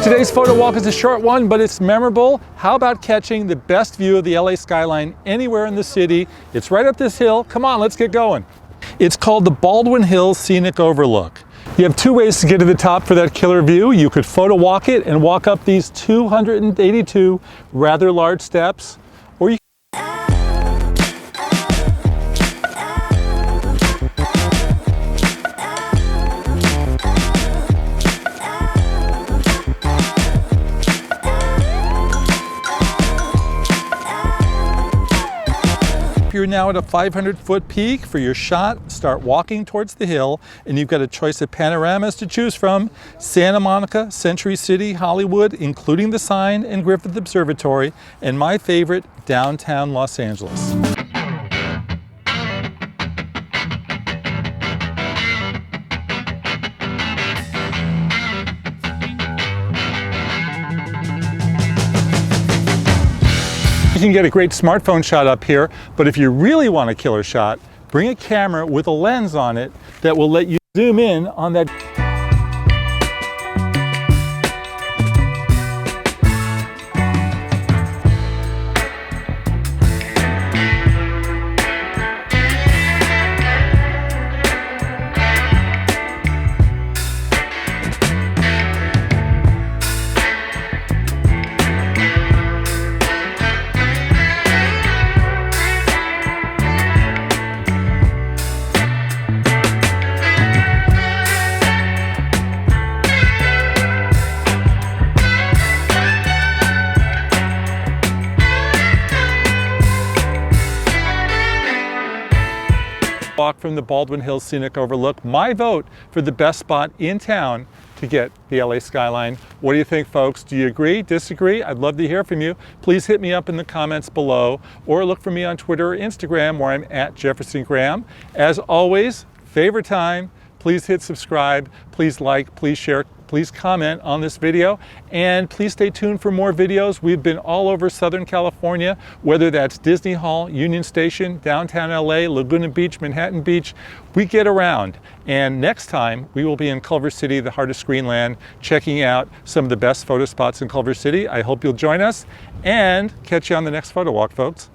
Today's photo walk is a short one, but it's memorable. How about catching the best view of the LA skyline anywhere in the city? It's right up this hill. Come on, let's get going. It's called the Baldwin Hills Scenic Overlook. You have two ways to get to the top for that killer view. You could photo walk it and walk up these 282 rather large steps, or you You're now at a 500-foot peak. For your shot, start walking towards the hill, and you've got a choice of panoramas to choose from: Santa Monica, Century City, Hollywood, including the sign, and Griffith Observatory, and my favorite, downtown Los Angeles. You can get a great smartphone shot up here, but if you really want a killer shot, bring a camera with a lens on it that will let you zoom in on that. Walk from the Baldwin Hills Scenic Overlook. My vote for the best spot in town to get the LA skyline. What do you think, folks? Do you agree? Disagree? I'd love to hear from you. Please hit me up in the comments below, or look for me on Twitter or Instagram, where I'm at Jefferson Graham. As always, favorite time, please hit subscribe, please like, please share, please comment on this video, and please stay tuned for more videos. We've been all over Southern California, whether that's Disney Hall, Union Station, downtown LA, Laguna Beach, Manhattan Beach. We get around. And next time, we will be in Culver City, the heart of Screenland, checking out some of the best photo spots in Culver City. I hope you'll join us, and catch you on the next photo walk, folks.